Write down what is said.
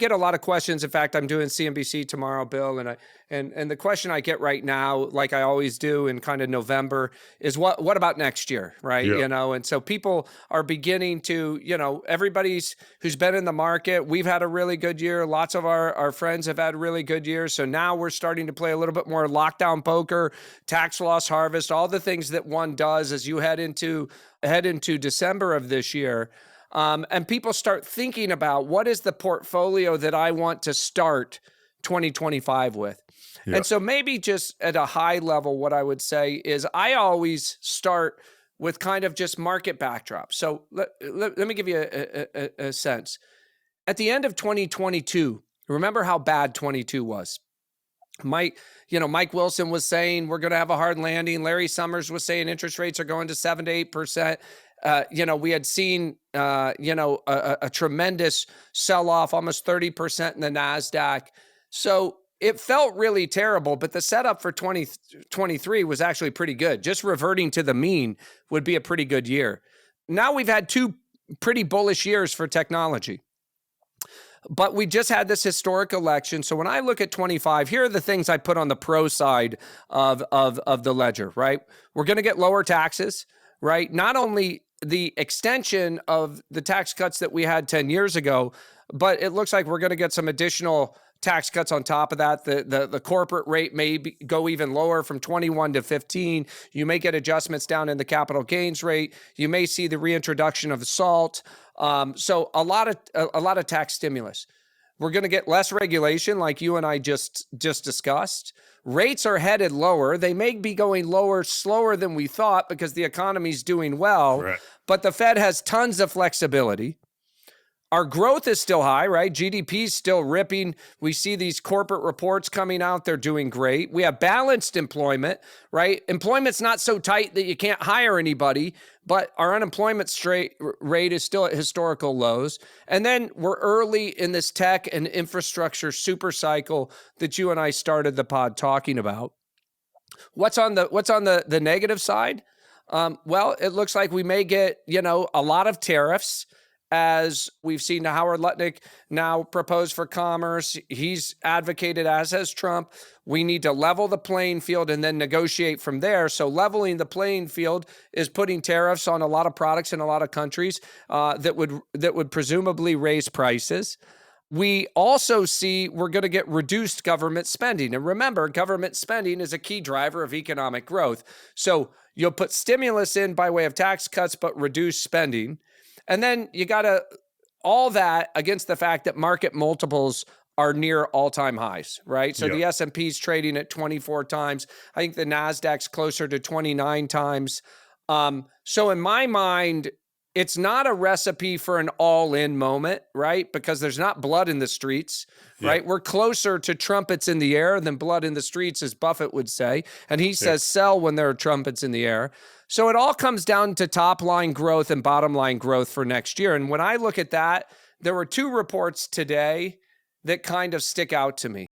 get a lot of questions. In fact, I'm doing CNBC tomorrow, Bill, and the question I get right now, like I always do in kind of November, is what about next year, right? Yeah. And so people are beginning to, everybody's who's been in the market. We've had a really good year. Lots of our friends have had really good years. So now we're starting to play a little bit more lockdown poker, tax loss harvest, all the things that one does as you head into December of this year. And people start thinking about what is the portfolio that I want to start 2025 with. Yeah. And so maybe just at a high level, what I would say is I always start with kind of just market backdrop. So let me give you a sense. At the end of 2022, remember how bad 22 was. Mike Wilson was saying we're going to have a hard landing. Larry Summers was saying interest rates are going to 7 to 8%. We had seen, a tremendous sell-off, almost 30% in the NASDAQ. So it felt really terrible, but the setup for 2023 was actually pretty good. Just reverting to the mean would be a pretty good year. Now we've had two pretty bullish years for technology. But we just had this historic election. So when I look at 25, here are the things I put on the pro side of the ledger, right? We're going to get lower taxes, right? Not only the extension of the tax cuts that we had 10 years ago, but it looks like we're going to get some additional tax cuts on top of that. The corporate rate may go even lower from 21 to 15. You may get adjustments down in the capital gains rate. You may see the reintroduction of SALT. So a lot of tax stimulus. We're going to get less regulation, like you and I just discussed. Rates are headed lower. They may be going lower slower than we thought because the economy's doing well, Right. But the Fed has tons of flexibility. Our growth is still high, right? GDP is still ripping. We see these corporate reports coming out. They're doing great. We have balanced employment, right? Employment's not so tight that you can't hire anybody, but our unemployment rate is still at historical lows. And then we're early in this tech and infrastructure super cycle that you and I started the pod talking about. What's on the negative side? Well, it looks like we may get, a lot of tariffs. As we've seen Howard Lutnick now propose for commerce. He's advocated, as has Trump, we need to level the playing field and then negotiate from there. So leveling the playing field is putting tariffs on a lot of products in a lot of countries that would presumably raise prices. We also see we're going to get reduced government spending. And remember, government spending is a key driver of economic growth. So you'll put stimulus in by way of tax cuts, but reduce spending. And then you got to all that against the fact that market multiples are near all-time highs, right? So the S&P is trading at 24 times. I think the NASDAQ's closer to 29 times. So in my mind, it's not a recipe for an all-in moment, right? Because there's not blood in the streets, right? We're closer to trumpets in the air than blood in the streets, as Buffett would say. And he says sell when there are trumpets in the air. So it all comes down to top line growth and bottom line growth for next year. And when I look at that, there were two reports today that kind of stick out to me.